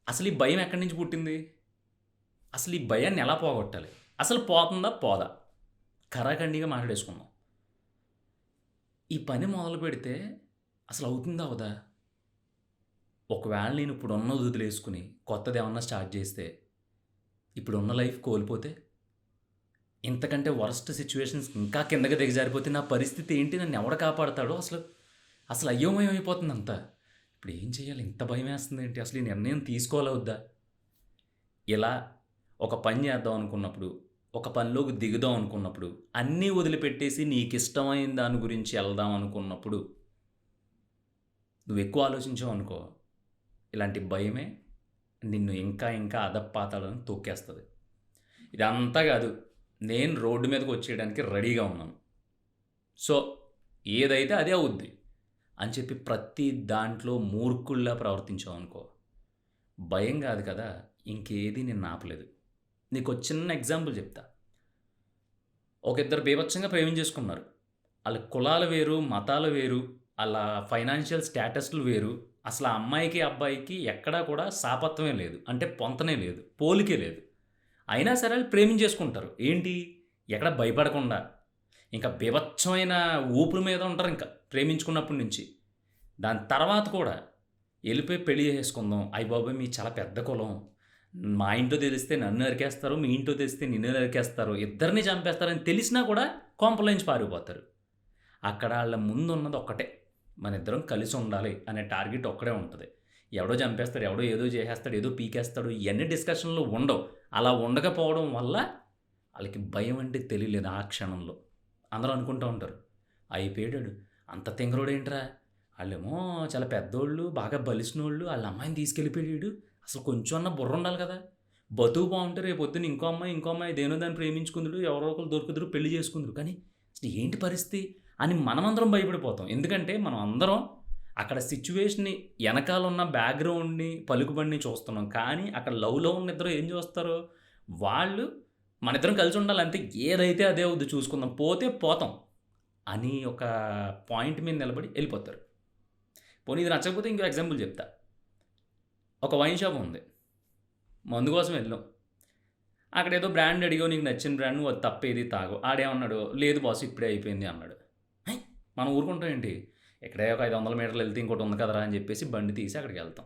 అసలు ఈ భయం ఎక్కడి నుంచి పుట్టింది? అసలు ఈ భయాన్ని ఎలా పోగొట్టాలి? అసలు పోతుందా? పోదా? ఖరాఖండిగా మాట్లాడేసుకుందాం. ఈ పని మొదలుపెడితే అసలు అవుతుందా? అవ్వదా? ఒకవేళ నేను ఇప్పుడున్నది వదిలేసుకొని కొత్తదేమన్నా స్టార్ట్ చేస్తే, ఇప్పుడున్న లైఫ్ కోల్పోతే, ఇంతకంటే వరస్ట్ సిట్యుయేషన్స్ ఇంకా కిందకి దిగజారిపోతే నా పరిస్థితి ఏంటి? నన్ను ఎవడు కాపాడతాడో అసలు అసలు అయోమయం అయిపోతుంది అంతా. ఇప్పుడు ఏం చేయాలి? ఇంత భయమేస్తుంది ఏంటి? అసలు ఈ నిర్ణయం తీసుకోవాలా వద్దా? ఇలా ఒక పని చేద్దాం అనుకున్నప్పుడు, ఒక పనిలోకి దిగుదాం అనుకున్నప్పుడు, అన్నీ వదిలిపెట్టేసి నీకిష్టమైన దాని గురించి ఎళ్దాం అనుకున్నప్పుడు, నువ్వెక్కువ ఆలోచించావనుకో, ఇలాంటి భయమే నిన్ను ఇంకా ఇంకా అధపాతాళానికి తొక్కేస్తది. ఇదంతా గాదు. నేను రోడ్డు మీదకొచ్చేయడానికి రెడీగా ఉన్నాను. సో, ఏదైతే అదే అవుద్ది అని చెప్పి ప్రతి దాంట్లో మూర్ఖుల్లా ప్రవర్తించావనుకో, భయం గాదు కదా! ఇంకేది నిన్నాపలేదు. నీకో చిన్న ఎగ్జాంపుల్ చెప్తా. ఒక ఇద్దరు బీభత్సంగా ప్రేమించేసుకున్నారు. ఆళ్ళ కులాలు వేరు, మతాలు వేరు, ఆళ్ళ ఫైనాన్షియల్ స్టేటస్‌లు వేరు. అసల ఆ అమ్మాయికి, అబ్బాయికి ఎక్కడా కూడా సాపత్వమే లేదు. అంటే పొంతనే లేదు. పోలికే లేదు. అయినా సరే ఆళ్ళు ప్రేమించేసుకుంటారు. ఏంటి? ఎక్కడ భయపడకుండా. ఇంకా బీభత్సమైన ఊపుల మీద ఉంటారింక ప్రేమించుకున్నప్పటి నుంచి. దాని తర్వాత కూడా ఎళ్ళిపోయి పెళ్లి చేసేసుకుందాం. అయ్యబాబోయ్! మీది చాలా పెద్ద కులం. మా ఇంట్లో తెలిస్తే నన్ను నరికేస్తారు. మీ ఇంట్లో తెలిస్తే నిన్ను నరికేస్తారు. ఇద్దరిని చంపేస్తారని తెలిసినా కూడా కొంపలోంచి పారిపోతారు. అక్కడ ఆళ్ళ ముందున్నది ఒక్కటే. మనిద్దరం కలిసుండాలి అనే టార్గెట్ ఒక్కడే ఉంటది. ఎవడో చంపేస్తాడు, ఎవడో ఏదో చేసేస్తాడు, ఏదో పీకేస్తాడు ఇయన్నీ డిస్కషన్‌లు ఉండవు. అలా ఉండకపోవడం వల్ల ఆళ్ళకి భయం అంటే తెలియలేదు ఆ క్షణంలో. అందరూ అనుకుంటా ఉంటారు. అయిపోయాడాడు. అంత తింగరోడేంట్రా? ఆళ్ళేమో చాలా పెద్దోళ్ళు, బాగా బలిసినోళ్ళు. ఆళ్ళ అమ్మాయిని తీసుకెళ్ళిపోయాడు ఈడు. అసలు కొంచెం అన్నా బుర్రుండాలి కదా! బతుకు బావుంటే రేపొద్దున ఇంకో అమ్మాయి, ఇంకో అమ్మాయి దేనో దాన్ని ప్రేమించుకుందురు. ఎవరో ఒకళ్ళు దొరుకుదురు, పెళ్లి చేసుకుందురు. కానీ అసలు ఏంటి పరిస్థితి అని మనమందరం భయపడిపోతాం. ఎందుకంటే మనం అందరం అక్కడ సిట్యుయేషన్‌ని ఎనకాలున్న బ్యాక్‌గ్రౌండ్‌ని, పలుకుబడిని చూస్తున్నాం. కానీ అక్కడ లవ్‌లో ఉన్న ఇద్దరు ఏం చూస్తారు? వాళ్ళు మనిద్దరం కలిసి ఉండాలి అంతే. ఏదైతే అదే అవుద్ది చూసుకుందాం. పోతే పోతాం అని ఒక పాయింట్ మీద నిలబడి ఎళ్ళిపోతారు. పోనీ ఇది నచ్చకపోతే ఇంకో ఎగ్జాంపుల్ చెప్తా. ఒక వైన్ షాప్ ఉంది. మందు కోసం వెళ్ళాం. అక్కడేదో బ్రాండ్ అడిగావు నీకు నచ్చిన బ్రాండ్ నువ్వు అది తప్ప ఏది తాగవు. ఆడేమన్నాడు, లేదు బాస్ ఇప్పుడే అయిపోయింది అన్నాడు. హై! మనం ఊరుకుంటాం ఏంటి? ఇక్కడే ఒక 500 మీటర్లు ఎళ్తే ఇంకోటి ఉంది కదరా అని చెప్పేసి బండి తీసి అక్కడికెళ్తాం.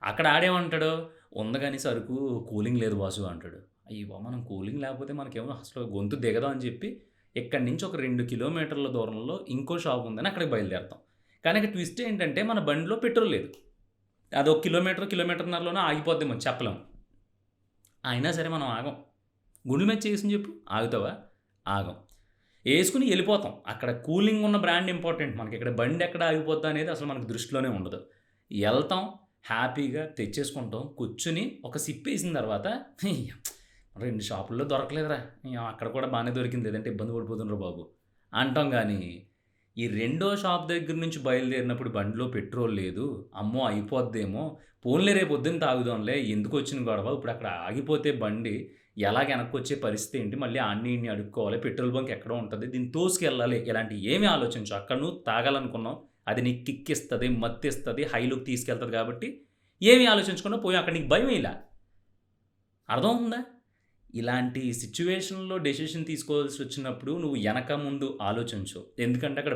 అక్కడ ఆడేమంటాడు, ఉంది గానీ సరుకు కూలింగ్ లేదు బాసు అంటాడు. అయ్యబాబోయ్! మనం కూలింగ్ లేకపోతే మనకేమో అసలు గొంతు దిగదు అని చెప్పి ఇక్కడి నుంచి ఒక 2 కిలోమీటర్ల దూరంలో ఇంకో షాప్ ఉందని అక్కడికి బయలుదేరతాం. కానీ అక్కడ ట్విస్ట్ ఏంటంటే మన బండిలో పెట్రోల్ లేదు. అదొక కిలోమీటర్, కిలోమీటర్‌న్నరలోనే ఆగిపోద్దేమో చెప్పలేం. అయినా సరే మనం ఆగం. గుండెల మీద చేసుకొని చెప్పు ఆగుతావా? ఆగం. యేసుకొని ఎళ్ళిపోతాం. అక్కడ కూలింగ్ ఉన్న బ్రాండ్ ఇంపార్టెంట్. మనకిక్కడ బండెక్కడ ఆగిపోద్దా అనేది అసలు మనకు దృష్టిలోనే ఉండదు. ఎళ్తాం, హ్యాపీగా తెచ్చేసుకుంటాం. కూర్చొని ఒక సిప్పేసిన తర్వాత 2 షాపుల్లో దొరకలేదురా! అక్కడ కూడా బానే దొరికింది. లేదంటే ఇబ్బంది పడిపోదునురా బాబు అంటాం గానీ, ఈ రెండో షాప్ దగ్గర నుంచి బయలుదేరినప్పుడు బండిలో పెట్రోల్ లేదు. అమ్మో! అయిపోద్దేమో! పోన్లే రేపొద్దున తాగుదాంలే. ఎందుకొచ్చిన గొడవ? ఇప్పుడక్కడ ఆగిపోతే బండి ఎలాగ ఎనక్కొచ్చే పరిస్థితి ఏంటి? మళ్ళీ ఆడిని, ఈడిని అడుక్కోవాలి. పెట్రోల్ బంక్ ఎక్కడో ఉంటది. దీన్ని తోసుకెళ్ళాలి. ఇలాంటియి ఏమి ఆలోచించవు. అక్కడ నువ్వు తాగాలనుకున్నావు. అది నీకు కిక్కిస్తది, మత్తిస్తది, హైలోకి తీసుకెళ్తది కాబట్టి ఏమి ఆలోచించకుండా పోయాం. అక్కడ నీకు భయమేయలా. అర్థమవుతుందా? ఇలాంటి సిట్యుయేషన్‌లో డెసిషన్ తీసుకోవాల్సొచ్చినప్పుడు నువ్వు ఎనక, ముందు ఆలోచించు. ఎందుకంటే అక్కడ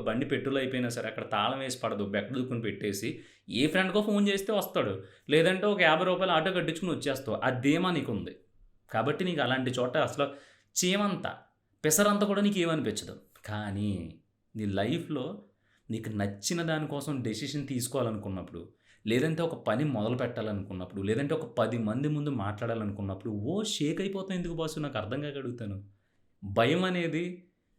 బండి పెట్రోల్ అయిపోయినా సరే అక్కడ తాళం వేసి పడదు. బెక్కదుక్కుని పెట్టేసి ఏ ఫ్రెండ్‌కో ఫోన్ చేస్తే వస్తాడు. లేదంటే ఒక రూ. 50 ఆటో కట్టించుకొని వచ్చేస్తావు. ఆ ధీమా నీకుంది. కాబట్టి నీకు అలాంటి చోట అసలు చీమంత, పెసరంత కూడా నీకేమనిపించదు. కానీ నీ లైఫ్‌లో నీకు నచ్చిన దాని కోసం డెసిషన్ తీసుకోవాలనుకున్నప్పుడు, లేదంటే ఒక పని మొదలుపెట్టాలనుకున్నప్పుడు, లేదంటే ఒక 10 మంది ముందు మాట్లాడాలనుకున్నప్పుడు, షేక్ అయిపోతావు ఎందుకు బాసు నాకు అర్థం కాక అడుగుతాను. భయం అనేది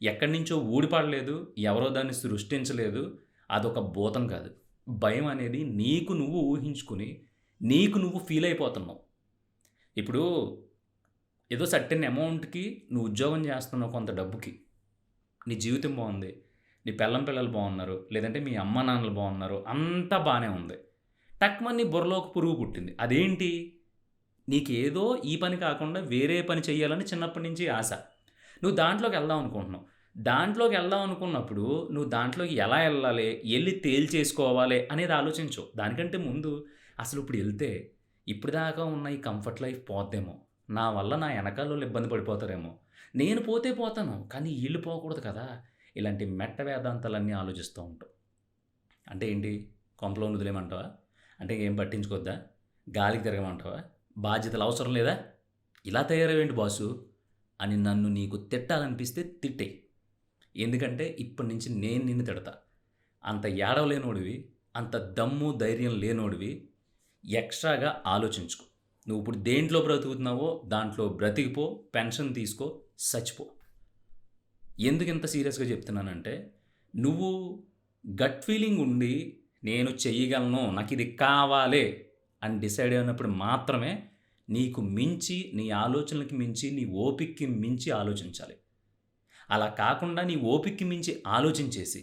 ఎక్కడి నుంచో ఊడిపడలేదు. ఎవరో దాన్ని సృష్టించలేదు. అదొక భూతం కాదు. భయం అనేది నీకు నువ్వు ఊహించుకొని, నీకు నువ్వు ఫీల్ అయిపోతున్నావు. ఇప్పుడు ఏదో సర్టెన్ అమౌంట్‌కి నువ్వు ఉద్యోగం చేస్తున్నావు కొంత డబ్బుకి. నీ జీవితం బావుంది. నీ పెళ్ళాం, పిల్లలు బావున్నారు. లేదంటే మీ అమ్మానాన్నలు బావున్నారు. అంతా బానే ఉంది. టక్‌మని నీ బుర్రలో ఒక పురుగు పుట్టింది. అదేంటి? నీకేదో ఈ పని కాకుండా వేరే పని చేయాలని చిన్నప్పటి నుంచి ఆశ. నువ్వు దాంట్లోకెళ్దాం అనుకుంటున్నావు. దాంట్లోకెళ్దాం అనుకున్నప్పుడు నువ్వు దాంట్లోకి ఎలా ఎళ్ళాలి? ఎళ్లి తేల్చేసుకోవాలి అనేది ఆలోచించవు. దానికంటే ముందు అసలు ఇప్పుడు వెళ్తే ఇప్పటిదాకా ఉన్న ఈ కంఫర్ట్ లైఫ్ పోద్దేమో, నా వల్ల నా వెనకాలోళ్ళు ఇబ్బంది పడిపోతారేమో, నేను పోతే పోతాను కానీ ఈళ్ళు పోకూడదు కదా! ఇలాంటి మెట్ట వేదాంతాలన్నీ ఆలోచిస్తూ ఉంటాం. అంటే ఏంటి? కొంపలోని వదిలేయమంటావా? అంటే ఏం పట్టించుకోవద్దా? గాలికి తిరగమంటావా? బాధ్యతలు అవసరం లేదా? ఇలా తయారయ్యావేంటి బాసు అని నన్ను నీకు తిట్టాలనిపిస్తే తిట్టేయి. ఎందుకంటే ఇప్పటి నుంచి నేను నిన్ను తిడతా. అంత ఏడవలేనోడివి, అంత దమ్ము ధైర్యం లేనోడివి ఎక్స్ట్రాగా ఆలోచించుకో. నువ్వు ఇప్పుడు దేంట్లో బ్రతుకుతున్నావో దాంట్లో బ్రతికిపో, పెన్షన్ తీసుకో, సచ్చిపో. ఎందుకు ఇంత సీరియస్గా చెప్తున్నానంటే, నువ్వు గట్ ఫీలింగ్ ఉండి నేను చెయ్యగలను, నాకు ఇది కావాలి అని డిసైడ్ అయినప్పుడు మాత్రమే నీకు మించి, నీ ఆలోచనలకి మించి, నీ ఓపికకి మించి ఆలోచించాలి. అలా కాకుండా నీ ఓపికకి మించి ఆలోచించేసి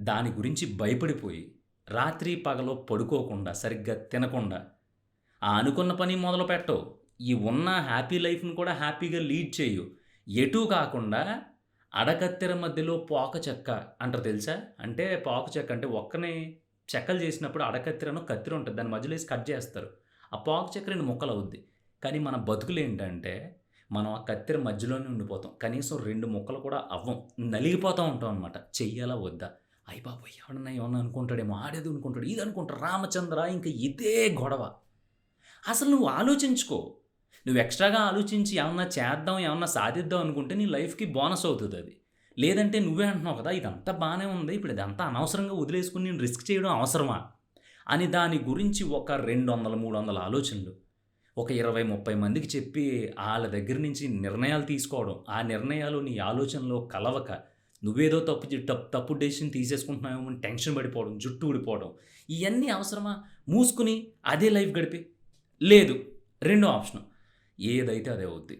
దాని గురించి భయపడిపోయి రాత్రి పగలో పడుకోకుండా, సరిగ్గా తినకుండా ఆ అనుకున్న పని మొదలు పెట్టవు. ఈ ఉన్న హ్యాపీ లైఫ్‌ని కూడా హ్యాపీగా లీడ్ చేయు. ఎటూ కాకుండా అడకత్తెర మధ్యలో పోక చెక్క అంటారు తెలుసా? అంటే పోక చెక్క అంటే ఒక్కని చెక్కలు చేసినప్పుడు అడకత్తెరను కత్తెర ఉంటది. దాని మధ్యలో ఏసి కట్ చేస్తారు. ఆ పోక చెక్క 2 ముక్కలవుద్ది. కానీ మన బతుకులేంటంటే మనం ఆ కత్తెర మధ్యలోనే ఉండిపోతాం. కనీసం 2 ముక్కలు కూడా అవ్వం. నలిగిపోతా ఉంటాం అనమాట. చెయ్యాలా వద్దా? అయ్య బాబోయ్! ఎవడన్నా ఏమన్నా అనుకుంటాడేమో, ఆడేదో అనుకుంటాడు, ఇది అనుకుంటాడు, రామచంద్ర ఇంక ఇదే గొడవ. అసలు నువ్వు ఆలోచించుకో. నువ్వు ఎక్స్ట్రాగా ఆలోచించి ఏమన్నా చేద్దాం, ఏమన్నా సాధిద్దాం అనుకుంటే నీ లైఫ్‌కి బోనస్ అవుతదది. లేదంటే నువ్వే అంటున్నావు కదా! ఇదంతా బానే ఉంది. ఇప్పుడు ఇదంతా అనవసరంగా వదిలేసుకొని నేను రిస్క్ చేయడం అవసరమా? అని దాని గురించి ఒక 200, 300 ఆలోచనలు. ఒక 20, 30 మందికి చెప్పి ఆళ్ళ దగ్గర నుంచి నిర్ణయాలు తీసుకోవడం. ఆ నిర్ణయాలు నీ ఆలోచనలో కలవక నువ్వేదో తప్పుడు డెసిషన్ తీసేసుకుంటున్నావేమో అని టెన్షన్ పడిపోవడం, జుట్టు ఊడిపోవడం. ఇయన్నీ అవసరమా? మూసుకొని అదే లైఫ్ గడిపేయి. లేదు. రెండో ఆప్షను. ఏదైతే అదే అవుద్ది.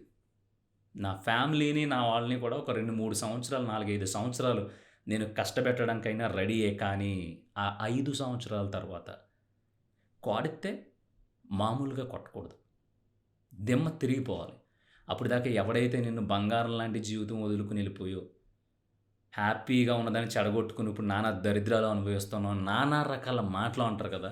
నా ఫ్యామిలీని, నా వాళ్ళని కూడా ఒక 2, 3 సంవత్సరాలు, 4, 5 సంవత్సరాలు నేను కష్టపెట్టడానికైనా రెడీయే. కానీ ఆ 5 సంవత్సరాల తర్వాత కొడితే మామూలుగా కొట్టకూడదు. దిమ్మ తిరిగిపోవాలి. అప్పటిదాకా ఎవడైతే నిన్ను బంగారం లాంటి జీవితం వదులుకొని వెళ్ళిపోయో, హ్యాపీగా ఉన్నదాన్ని చెడగొట్టుకొని ఇప్పుడు నానా దరిద్రాలు అనుభవిస్తున్నావు, నానా రకాల మాటలు అంటారు కదా!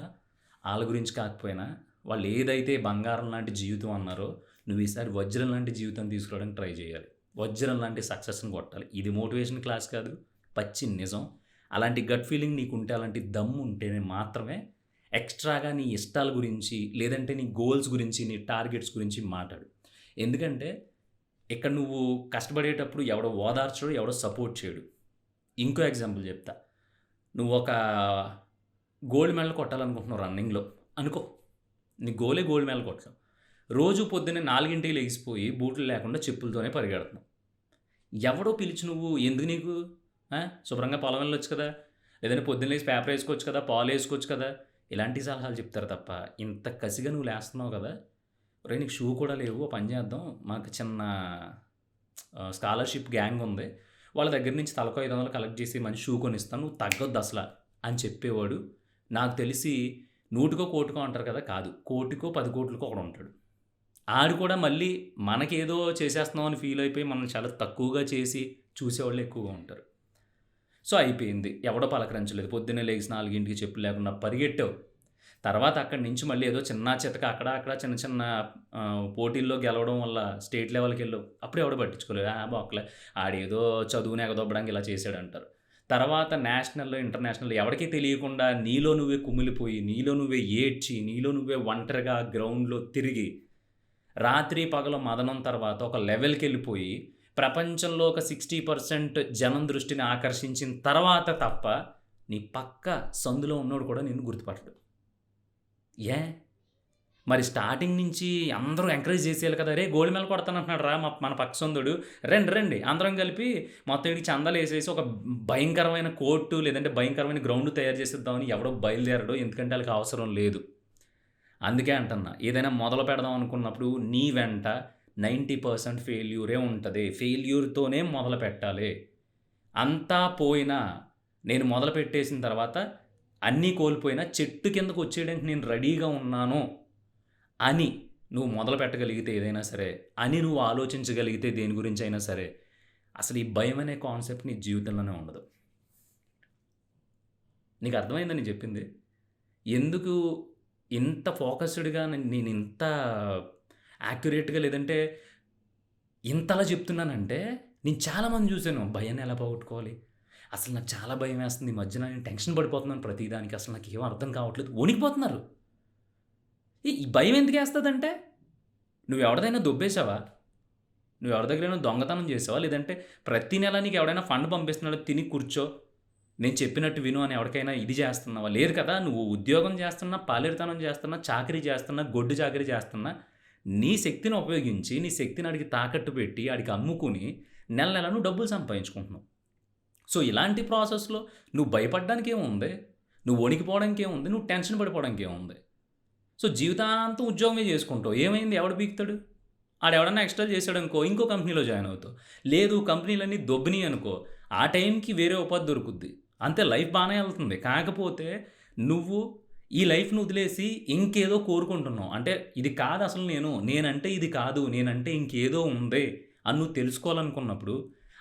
ఆళ్ళ గురించి కాకపోయినా వాళ్ళు ఏదైతే బంగారం లాంటి జీవితం అన్నారో, నువ్వు ఈసారి వజ్రం లాంటి జీవితం తీసుకురావడానికి ట్రై చేయాలి. వజ్రం లాంటి సక్సెస్‌ని కొట్టాలి. ఇది మోటివేషన్ క్లాస్ కాదు. పచ్చి నిజం. అలాంటి గట్ ఫీలింగ్ నీకుంటే, అలాంటి దమ్ము ఉంటేనే మాత్రమే ఎక్స్ట్రాగా నీ ఇష్టాల గురించి, లేదంటే నీ గోల్స్ గురించి, నీ టార్గెట్స్ గురించి మాట్లాడు. ఎందుకంటే ఇక్కడ నువ్వు కష్టపడేటప్పుడు ఎవడో ఓదార్చడు, ఎవడో సపోర్ట్ చేయడు. ఇంకో ఎగ్జాంపుల్ చెప్తా. నువ్వొక గోల్డ్ మెడల్ కొట్టాలనుకుంటున్నావు రన్నింగ్‌లో అనుకో. నీ గోలే గోల్డ్ మెడల్ కొట్టడం. రోజు పొద్దున్నే 4కి లెగిసిపోయి బూట్లు లేకుండా చెప్పులతోనే పరిగెడుతున్నావు. ఎవడో పిలిచి నువ్వు ఎందుకు నీకు? శుభ్రంగా పొలం వెళ్ళొచ్చు కదా! లేదంటే పొద్దున్న లేసి పేపర్ ఏసుకోవచ్చు కదా! పాలేసుకోవచ్చు కదా! ఇలాంటి సలహాలు చెప్తారు తప్ప, ఇంత కసిగా నువ్వు లేస్తున్నావు కదా! ఒరేయ్! నీకు షూ కూడా లేవు. ఓ పని చేద్దాం. మాకు చిన్న స్కాలర్‌షిప్ గ్యాంగ్ ఉంది. వాళ్ళ దగ్గర నుంచి తలకో 500 కలెక్ట్ చేసి మంచి షూ కొనిస్తాను. నువ్వు తగ్గొద్దు అసల అని చెప్పేవాడు నాకు తెలిసి నూటికో, కోటికో అంటారు కదా! కాదు. కోటికో, 10 కోట్లకో ఒకడుంటాడు. ఆడు కూడా మళ్ళీ మనకేదో చేసేస్తున్నాం అని ఫీల్ అయిపోయి మనల్ని చాలా తక్కువగా చేసి చూసేవాళ్ళు ఎక్కువగా ఉంటారు. సో, అయిపోయింది. ఎవడో పలకరించలేదు. పొద్దున్నే లెగిసి 4కి చెప్పులు లేకుండా పరిగెట్టావు. తర్వాత అక్కడి నుంచి మళ్ళీ ఏదో చిన్నా చితక అక్కడ చిన్న చిన్న పోటీల్లో గెలవడం వల్ల స్టేట్ లెవెల్‌కెళ్ళావు. అప్పుడు ఎవడు పట్టించుకోలేదు. బొక్కలే ఆడేదో చదువుని ఎగదొబ్బడానికి ఇలా చేసాడంటారు. తర్వాత నేషనల్‌లో, ఇంటర్నేషనల్‌లో ఎవడికి తెలియకుండా నీలో నువ్వే కుమిలిపోయి, నీలో నువ్వే ఏడ్చి, నీలో నువ్వే ఒంటరిగా గ్రౌండ్‌లో తిరిగి, రాత్రి పగలు మదనం తర్వాత ఒక లెవెల్‌కెళ్ళిపోయి, ప్రపంచంలో ఒక 60% జనం దృష్టిని ఆకర్షించిన తర్వాత తప్ప, నీ పక్క సందులో ఉన్నోడు కూడా నిన్ను గుర్తుపట్టడు. ఏ? మరి స్టార్టింగ్ నుంచి అందరూ ఎంకరేజ్ చేసేయాలి కదా! "అరేయ్! గోల్డ్ మెడల్ కొడతానంటున్నాడు రా మన పక్క సొందుడు. రండి రండి అందరం కలిపి మొత్తం ఈడికి చందాలేసేసి ఒక భయంకరమైన కోర్టు లేదంటే భయంకరమైన గ్రౌండ్ తయారు చేసేద్దామని" ఎవడో బయలుదేరడు. ఎందుకంటే ఆళ్ళకి అవసరం లేదు. అందుకే అంటన్నా. ఏదైనా మొదలు పెడదాం అనుకున్నప్పుడు నీ వెంట 90% ఫెయిల్యూరే ఉంటది. ఫెయిల్యూర్‌తోనే మొదలుపెట్టాలి. అంతా పోయినా నేను మొదలుపెట్టేసిన తర్వాత అన్నీ కోల్పోయినా చెట్టు కిందకొచ్చేయడానికి నేను రెడీగా ఉన్నాను అని నువ్వు మొదలుపెట్టగలిగితే ఏదైనా సరే, అని నువ్వు ఆలోచించగలిగితే దేని గురించైనా సరే, అసలు ఈ భయం అనే కాన్సెప్ట్ నీ జీవితంలోనే ఉండదు. నీకు అర్థమైందా నేను చెప్పింది? ఎందుకు ఇంత ఫోకస్డ్‌గా నేను ఇంత యాక్యురేట్‌గా లేదంటే ఇంతలా చెప్తున్నానంటే, నేను చాలామందిని చూసాను. భయాన్ని ఎలా పోగొట్టుకోవాలి? అసలు నాకు చాలా భయమేస్తుంది. ఈ మధ్యన నేను టెన్షన్ పడిపోతున్నాను ప్రతిదానికి. అసలు నాకేం అర్థం కావట్లేదు. వణికిపోతున్నారు. ఈ భయం ఎందుకేస్తదంటే, నువ్వెవరిదైనా దొబ్బేసావా? నువ్వెవరి దగ్గరైనా దొంగతనం చేసావా? లేదంటే ప్రతి నెల నీకు ఎవడైనా ఫండ్ పంపిస్తున్నాడు, తిని కూర్చో, నేను చెప్పినట్టు విను అని ఎవడికైనా ఇది చేస్తున్నావా? లేదు కదా! నువ్వు ఉద్యోగం చేస్తున్నా, పాలేరుతనం చేస్తున్నా, చాకిరీ చేస్తున్నా, గొడ్డు చాకిరీ చేస్తున్నా, నీ శక్తిని ఉపయోగించి, నీ శక్తిని ఆడికి తాకట్టు పెట్టి, ఆడికి అమ్ముకుని, నెల నెల నువ్వు డబ్బులు సంపాదించుకుంటున్నావు. సో, ఇలాంటి ప్రాసెస్‌లో నువ్వు భయపడడానికేముంది? నువ్వు వణికిపోవడానికేముంది? నువ్వు టెన్షన్ పడిపోవడానికేముంది? సో, జీవితాంతం ఉద్యోగమే చేసుకుంటావు. ఏమైంది? ఎవడు పీకుతాడు? ఆడెవడన్నా ఎక్స్ట్రా చేసాడనుకో, ఇంకో కంపెనీలో జాయిన్ అవుతావు. లేదు కంపెనీలన్నీ దొబ్బినియి అనుకో, ఆ టైంకి వేరే ఉపాధి దొరుకుద్ది. అంతే లైఫ్ బానే ఎళ్తుంది. కాకపోతే నువ్వు ఈ లైఫ్‌ని వదిలేసి ఇంకేదో కోరుకుంటున్నావు. అంటే ఇది కాదసలు నేను. నేనంటే ఇది కాదు. నేనంటే ఇంకేదో ఉంది అని నువ్వు తెలుసుకోవాలనుకున్నప్పుడు,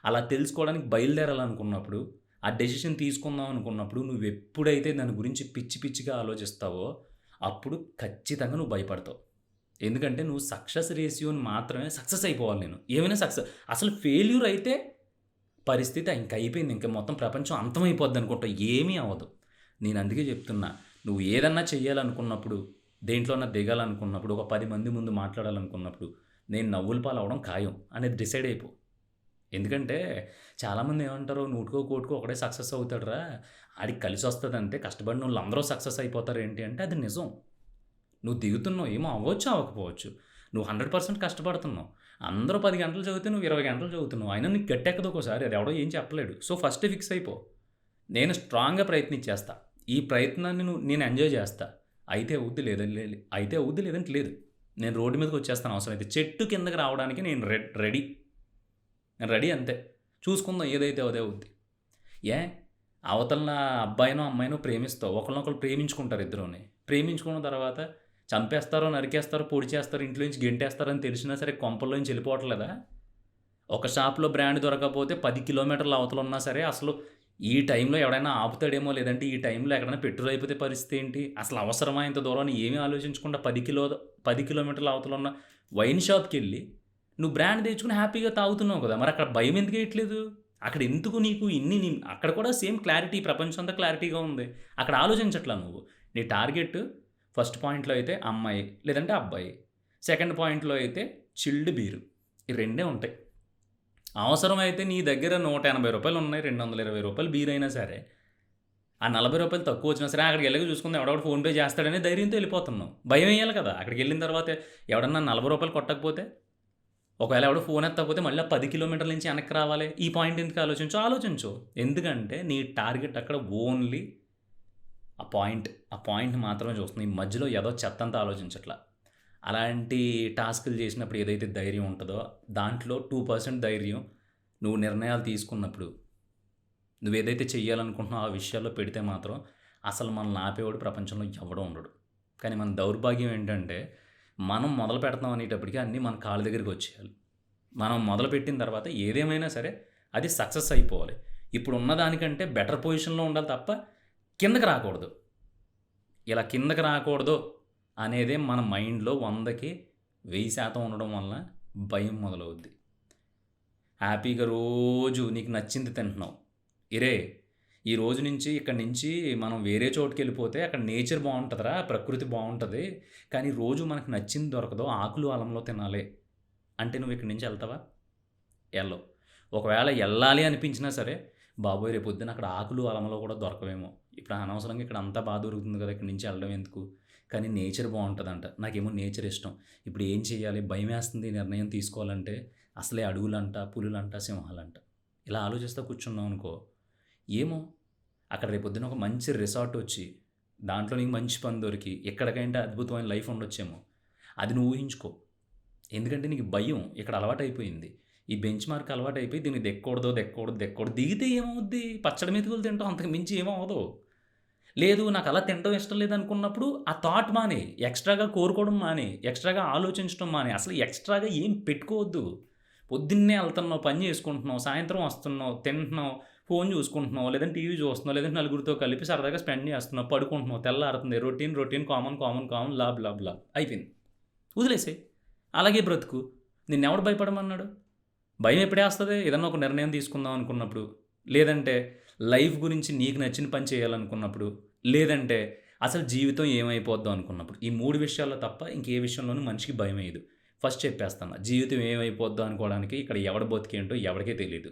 అలా తెలుసుకోవడానికి బయలుదేరాలనుకున్నప్పుడు, ఆ డెసిషన్ తీసుకుందాం అనుకున్నప్పుడు, నువ్వెప్పుడైతే దాని గురించి పిచ్చి పిచ్చిగా ఆలోచిస్తావో, అప్పుడు ఖచ్చితంగా నువ్వు భయపడతావు. ఎందుకంటే నువ్వు సక్సెస్ రేషియోని మాత్రమే సక్సెస్ అయిపోవాలి నేను. ఏమైనా అసలు ఫెయిల్యూర్ అయితే పరిస్థితి ఇంక అయిపోయింది. ఇంక మొత్తం ప్రపంచం అంతమైపోద్దనుకుంటా. ఏమీ అవ్వదు. నేను అందుకే చెప్తున్నా. నువ్వు ఏదన్నా చెయ్యాలనుకున్నప్పుడు, దేంట్లోన్నా దిగాలనుకున్నప్పుడు, ఒక 10 మంది ముందు మాట్లాడాలనుకున్నప్పుడు, నేను నవ్వుల పాలవ్వడం ఖాయం అనేది డిసైడ్ అయిపో. ఎందుకంటే చాలామంది ఏమంటారు, నూటికో కోటికో ఒకడే సక్సెస్ అవుతాడురా! ఆడికి కలిసొస్తదంతే కష్టపడినోళ్ళందరూ సక్సెస్ అయిపోతారేంటి అంటే అది నిజం. నువ్వు దిగుతున్నావు. ఏమో అవ్వచ్చు, అవ్వకపోవచ్చు. నువ్వు 100% కష్టపడుతున్నావు. అందరూ 10 గంటలు చదివితే నువ్వు 20 గంటలు చదువుతున్నావు. అయినా నీకు గట్టెక్కదు ఒక్కోసారి. అది ఎవడో ఏం చెప్పలేడు. సో, ఫస్టే ఫిక్స్ అయిపో. నేను స్ట్రాంగ్‌గా ప్రయత్నించేస్తా. ఈ ప్రయత్నాన్ని నేను ఎంజాయ్ చేస్తా. అయితే అవుద్ది అయితే అవుద్ది లేదంటే లేదు. నేను రోడ్డు మీదకొచ్చేస్తాను అవసరమైతే. చెట్టు కిందకి రావడానికి నేను రెడీ. నేను రెడీ అంతే. చూసుకుందాం ఏదైతే అదే అవుద్ది. ఏ అవతల అబ్బాయినో, అమ్మాయినో ప్రేమిస్తావు. ఒకళ్ళనొకళ్ళు ప్రేమించుకుంటారు ఇద్దరూని. ప్రేమించుకున్న తర్వాత చంపేస్తారో, నరికేస్తారో, పొడి చేస్తారో, ఇంట్లో నుంచి గెంటేస్తారని తెలిసినా సరే కొంపల్లోంచి వెళ్ళిపోవట్లేదా? ఒక షాప్‌లో బ్రాండ్ దొరకకపోతే 10 కిలోమీటర్ల అవతల ఉన్నా సరే అసలు ఈ టైంలో ఎవడైనా ఆపుతాడేమో, లేదంటే ఈ టైంలో ఎక్కడైనా పెట్రోల్ అయిపోతే పరిస్థితి ఏంటి? అసలు అవసరమా ఇంత దూరం అని ఏమీ ఆలోచించకుండా 10 కిలోమీటర్ల అవతల ఉన్న వైన్ షాప్‌కెళ్ళి నువ్వు బ్రాండ్ తెచ్చుకొని హ్యాపీగా తాగుతున్నావు కదా! మరి అక్కడ భయం ఎందుకేయట్లేదు? అక్కడ ఎందుకు నీకు అక్కడ కూడా సేమ్ క్లారిటీ ప్రపంచం అంతా క్లారిటీగా ఉంది. అక్కడ ఆలోచించట్లా నువ్వు. నీ టార్గెట్ ఫస్ట్ పాయింట్‌లో అయితే అమ్మాయి లేదంటే అబ్బాయి. సెకండ్ పాయింట్‌లో అయితే చిల్డ్ బీరు. ఈ రెండే ఉంటాయి. అవసరమైతే నీ దగ్గర రూ. 180 ఉన్నాయి. రూ. 220 బీరైనా సరే, ఆ రూ. 40 తక్కువ వచ్చినా సరే అక్కడికెళ్ళాక చూసుకుందాం ఎవడెవడు ఫోన్‌పే చేస్తాడనే ధైర్యంతో వెళ్ళిపోతున్నావు. భయమేయాలి కదా! అక్కడికెళ్ళిన తర్వాత ఎవడన్నా రూ. 40 కొట్టకపోతే, ఒకవేళ ఎవడో ఫోన్ ఎత్తకపోతే మళ్ళీ ఆ 10 కిలోమీటర్ల నుంచి వెనక్కి రావాలి. ఈ పాయింట్ ఎందుకు ఆలోచించు. ఎందుకంటే నీ టార్గెట్ అక్కడ ఓన్లీ ఆ పాయింట్ మాత్రమే చూస్తుంది. ఈ మధ్యలో ఏదో చెత్తంతా ఆలోచించట్లా. అలాంటి టాస్కులు చేసినప్పుడు ఏదైతే ధైర్యం ఉంటదో, దాంట్లో 2% ధైర్యం నువ్వు నిర్ణయాలు తీసుకున్నప్పుడు, నువ్వేదైతే చెయ్యాలనుకుంటున్నావో ఆ విషయాల్లో పెడితే మాత్రం అసలు మనల్ని ఆపేవాడు ప్రపంచంలో ఎవ్వడు ఉండడు. కానీ మన దౌర్భాగ్యం ఏంటంటే, మనం మొదలు పెడతాం అనేటప్పటికి అన్నీ మన కాళ్ళ దగ్గరికి వచ్చేయాలి. మనం మొదలుపెట్టిన తర్వాత ఏదేమైనా సరే అది సక్సెస్ అయిపోవాలి. ఇప్పుడున్న దానికంటే బెటర్ పొజిషన్‌లో ఉండాలి తప్ప కిందకి రాకూడదు. ఇలా కిందకి రాకూడదు అనేదే మన మైండ్‌లో 100కి 1000% ఉండడం వలన భయం మొదలవుద్ది. హ్యాపీగా రోజు నీకు నచ్చింది తింటున్నావు. ఈ రోజు నుంచి ఇక్కడి నుంచి మనం వేరే చోటుకెళ్ళిపోతే అక్కడ నేచర్ బావుంటదిరా, ప్రకృతి బావుంటది. కానీ రోజు మనకు నచ్చింది దొరకదు. ఆకులు అలంలో తినాలి. అంటే నువ్వు ఇక్కడి నుంచి ఎళ్తావా? ఎళ్ళవు. ఒకవేళ ఎళ్ళాలి అనిపించినా సరే, బాబోయ్! రేపొద్దున అక్కడ ఆకులు, అలములు కూడా దొరకవేమో. ఇప్పుడు అనవసరంగా ఇక్కడ అంతా దొరుకుతుంది కదా! ఇక్కడి నుంచి ఎళ్ళడం ఎందుకు? కానీ నేచర్ బావుంటదంట. నాకేమో నేచర్ ఇష్టం. ఇప్పుడు ఏం చేయాలి? భయమేస్తుంది ఈ నిర్ణయం తీసుకోవాలంటే. అసలే అడవులంట, పులులంట, సింహాలంట. ఇలా ఆలోచిస్తా కూర్చున్నావనుకో, ఏమో అక్కడ రేపొద్దున ఒక మంచి రిసార్ట్ వచ్చి, దాంట్లో నీకు మంచి పని దొరికి, ఎక్కడికంటే అద్భుతమైన లైఫ్ ఉండొచ్చేమో. అది నువ్వు ఊహించుకో. ఎందుకంటే నీకు భయం ఇక్కడ అలవాటైపోయింది. ఈ బెంచ్ మార్క్ అలవాటైపోయి దీనికి దెక్కకూడదు. దిగితే ఏమవుద్ది? పచ్చడి మెతుకులు తింటాం అంతకు మించి ఏమవ్వదు. లేదు నాకు అలా తినడం ఇష్టం లేదనుకున్నప్పుడు ఆ థాట్ మానేయి. ఎక్స్‌ట్రాగా కోరుకోవడం మానేయి. ఎక్స్‌ట్రాగా ఆలోచించడం మానేయి. అసలు ఎక్స్‌ట్రాగా ఏం పెట్టుకోవద్దు. పొద్దున్నే ఎళ్తున్నావు, పని చేసుకుంటున్నావు, సాయంత్రం వస్తున్నావు, తింటున్నావు, ఫోన్ చూసుకుంటున్నావు, లేదంటే టీవీ చూస్తున్నావు, లేదంటే నలుగురితో కలిపి సరదాగా స్పెండ్ చేస్తున్నావు, పడుకుంటున్నావు, తెల్లారుతుంది, routine routine, common common common, లాబ్ లాబ్ లాబ్ అయిపోయింది. వదిలేసేయి. అలాగే బ్రతుకు. నిన్నెవడు భయపడమన్నాడు? భయం ఎప్పుడేస్తది? ఏదన్నా ఒక నిర్ణయం తీసుకుందాం అనుకున్నప్పుడు, లేదంటే లైఫ్ గురించి నీకు నచ్చిన పని చేయాలనుకున్నప్పుడు, లేదంటే అసలు జీవితం ఏమైపోద్దాం అనుకున్నప్పుడు. ఈ 3 విషయాల్లో తప్ప ఇంకే విషయంలోనూ మనిషికి భయమేయదు. ఫస్ట్ చెప్పేస్తున్నా. జీవితం ఏమైపోద్దో అనుకోవడానికి ఇక్కడ ఎవడి బతుకేంటో ఎవడికే తెలీదు.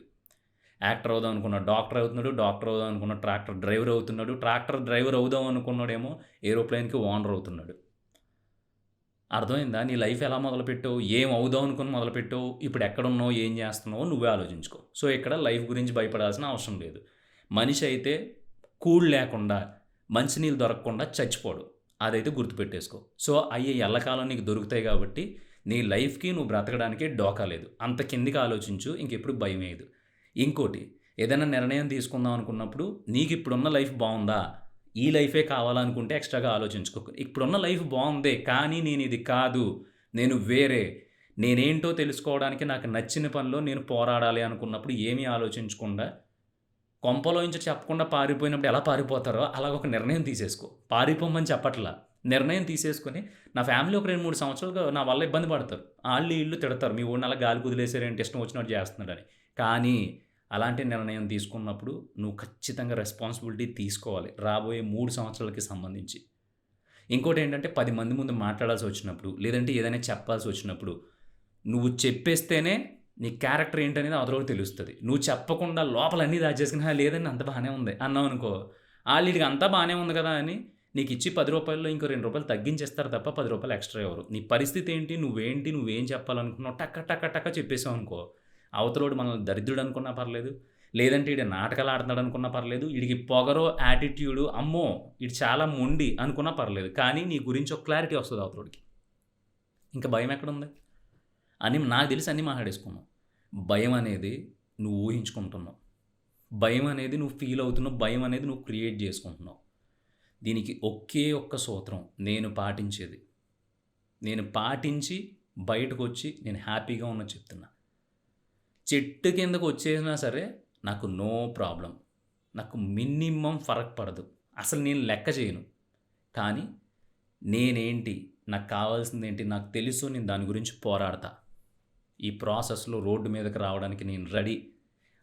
యాక్టర్ అవుదాం అనుకున్నాడు డాక్టర్ అవుతున్నాడు, డాక్టర్ అవుదాం అనుకున్నాడు ట్రాక్టర్ డ్రైవర్ అవుతున్నాడు, ట్రాక్టర్ డ్రైవర్ అవుదాం అనుకున్నాడేమో ఏరోప్లేన్‌కి ఓనర్ అవుతున్నాడు. అర్థమైందా? నీ లైఫ్ ఎలా మొదలుపెట్టావు? ఏం అవుదాం అనుకుని మొదలుపెట్టావు? ఇప్పుడు ఎక్కడున్నావు? ఏం చేస్తున్నావో నువ్వే ఆలోచించుకో. సో, ఇక్కడ లైఫ్ గురించి భయపడాల్సిన అవసరం లేదు. మనిషి అయితే కూడు లేకుండా, మంచినీళ్ళు దొరకకుండా చచ్చిపోడు. అదైతే గుర్తుపెట్టేసుకో. సో, అయ్యి ఎల్లకాలం నీకు దొరుకుతాయి కాబట్టి, నీ లైఫ్‌కి నువ్వు బ్రతకడానికి డోకా లేదు. అంత కిందికి ఆలోచించు. ఇంకెప్పుడు భయమేయదు. ఇంకోటి, ఏదైనా నిర్ణయం తీసుకుందాం అనుకున్నప్పుడు, నీకిప్పుడున్న లైఫ్ బావుందా? ఈ లైఫే కావాలనుకుంటే ఎక్స్ట్రాగా ఆలోచించుకోకు. ఇప్పుడున్న లైఫ్ బావుందే, కానీ నేనిది కాదు. నేను వేరే. నేనేంటో తెలుసుకోవడానికి నాకు నచ్చిన పనిలో నేను పోరాడాలి అనుకున్నప్పుడు ఏమీ ఆలోచించకుండా, కొంపలో నుంచి చెప్పకుండా పారిపోయినప్పుడు ఎలా పారిపోతారో అలాగ ఒక నిర్ణయం తీసేసుకో. పారిపోమని చెప్పట్లా. నిర్ణయం తీసేసుకొని, నా ఫ్యామిలీ ఒక 2, 3 సంవత్సరాలుగా నా వల్ల ఇబ్బంది పడతారు. ఆళ్ళు ఈళ్ళు తిడతారు. మీ వోడిని అలా గాలికి వదిలేసారేంటి ఇష్టం వచ్చినట్టు చేస్తున్నాడని. కానీ అలాంటి నిర్ణయం తీసుకున్నప్పుడు నువ్వు ఖచ్చితంగా రెస్పాన్సిబిలిటీ తీసుకోవాలి. రాబోయే 3 సంవత్సరాలకి సంబంధించి. ఇంకోటేంటంటే 10 మంది ముందు మాట్లాడాల్సి వచ్చినప్పుడు, లేదంటే ఏదైనా చెప్పాల్సి వచ్చినప్పుడు, నువ్వు చెప్పేస్తేనే నీ క్యారెక్టర్ ఏంటనేది అవతలోడికి తెలుస్తది. నువ్వు చెప్పకుండా లోపల అన్నీ దాచేసుకొని, లేదండి అంతా బానే ఉంది అన్నావనుకో, ఈడికి అంతా బానే ఉంది కదా అని నీకిచ్చి రూ. 10లో ఇంకో రూ. 2 తగ్గించేస్తారు తప్ప రూ. 10 ఎక్స్‌ట్రా ఇవ్వరు. నీ పరిస్థితి ఏంటి? నువ్వేంటి? నువ్వేం చెప్పాలనుకున్నావు? టక టక టక చెప్పేసావనుకో, అవతలోడు మనల్ని దరిద్రుడు అనుకున్నా పర్లేదు, లేదంటే ఈడు నాటకాలు ఆడుతున్నాడు అనుకున్నా పర్లేదు, ఈడికి పొగరో, యాటిట్యూడు, అమ్మో! ఈడు చాలా మొండి అనుకున్నా పర్లేదు. కానీ నీ గురించి ఒక క్లారిటీ వస్తది అవతలోడికి. ఇంక భయం ఎక్కడుంది? అని నాకు తెలిసి అన్నీ మాట్లాడేసుకున్నాం. భయం అనేది నువ్వు ఊహించుకుంటున్నావు. భయం అనేది నువ్వు ఫీల్ అవుతున్నావు. భయం అనేది నువ్వు క్రియేట్ చేసుకుంటున్నావు. దీనికి ఒకే ఒక్క సూత్రం నేను పాటించేది. నేను పాటించి బయటకొచ్చి నేను హ్యాపీగా ఉన్నది చెప్తున్నా. చెట్టు కిందకు వచ్చేసినా సరే నాకు నో ప్రాబ్లమ్. నాకు మినిమమ్ ఫరక్ పడదు. అసలు నేను లెక్క చేయను. కానీ నేనేంటి? నాకు కావాల్సిందేంటి? నాకు తెలుసు. నేను దాని గురించి పోరాడతా. ఈ ప్రాసెస్‌లో రోడ్డు మీదకి రావడానికి నేను రెడీ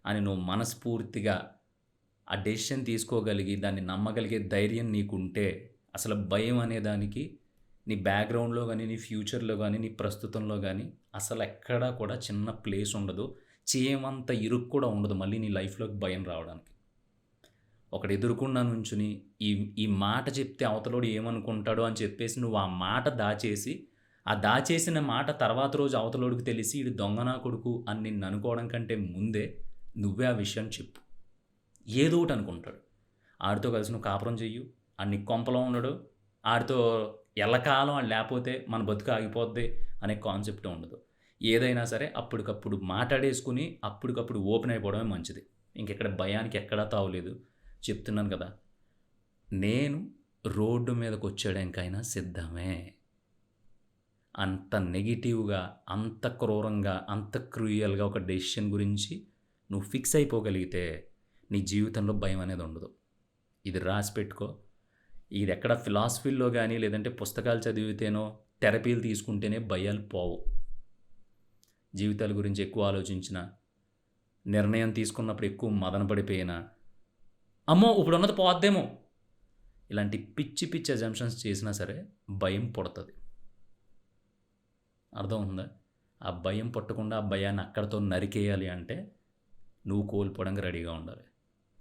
అని నువ్వు మనస్ఫూర్తిగా ఆ డెసిషన్ తీసుకోగలిగి, దాన్ని నమ్మగలిగే ధైర్యం నీకుంటే, అసలు భయం అనే దానికి నీ బ్యాక్‌గ్రౌండ్‌లో గానీ, నీ ఫ్యూచర్‌లో గానీ, నీ ప్రస్తుతంలో గానీ అసలెక్కడా కూడా చిన్న ప్లేస్ ఉండదు. చీమంత ఇరుకు కూడా ఉండదు మళ్ళీ నీ లైఫ్‌లోకి భయం రావడానికి. ఒకడు ఎదురుగుండా నుంచుని ఈ ఈ మాట చెప్తే అవతలోడు ఏమనుకుంటాడో అని చెప్పేసి నువ్వు ఆ మాట దాచేసి, ఆ దాచేసిన మాట తర్వాత రోజు అవతలోడికి తెలిసి ఈడు దొంగ నా కొడుకు అని నిన్ను అనుకోవడం కంటే ముందే నువ్వే ఆ విషయం చెప్పు. ఏదో ఒకటి అనుకుంటాడు. ఆడితో కలిసి నువ్వు కాపురం చెయ్యు. ఆడు నీ కొంపలో ఉండడు. ఆడితో ఎల్లకాలం ఆడు లేపోతే మన బతుకు ఆగిపోద్ది అనే కాన్సెప్టే ఉండదు. ఏదైనా సరే అప్పటికప్పుడు మాట్లాడేసుకుని, అప్పటికప్పుడు ఓపెన్ అయిపోవడమే మంచిది. ఇంకెక్కడ భయానికి ఎక్కడా తావులేదు. చెప్తున్నాను కదా! నేను రోడ్డు మీదకొచ్చేయడానికైనా సిద్ధమే. అంత నెగెటివ్‌గా, అంత క్రూరంగా, అంత క్రూయల్‌గా ఒక డెసిషన్ గురించి నువ్వు ఫిక్స్ అయిపోగలిగితే, నీ జీవితంలో భయం అనేది ఉండదు. ఇది రాసి పెట్టుకో. ఇదెక్కడ ఫిలాసఫీల్లో గానీ, లేదంటే పుస్తకాలు చదివితేనో, థెరపీలు తీసుకుంటేనే భయాలు పోవు. జీవితాల గురించి ఎక్కువ ఆలోచించినా, నిర్ణయం తీసుకున్నప్పుడు ఎక్కువ మదన పడిపోయినా, అమ్మో! ఇప్పుడున్నది పోద్దేమో! ఇలాంటి పిచ్చి పిచ్చి అజంప్షన్స్ చేసినా సరే భయం పుడతది. అర్థమవుతుందా? ఆ భయం పుట్టకుండా ఆ భయాన్ని అక్కడితో నరికేయాలి అంటే నువ్వు కోల్పోవడానికి రెడీగా ఉండాలి.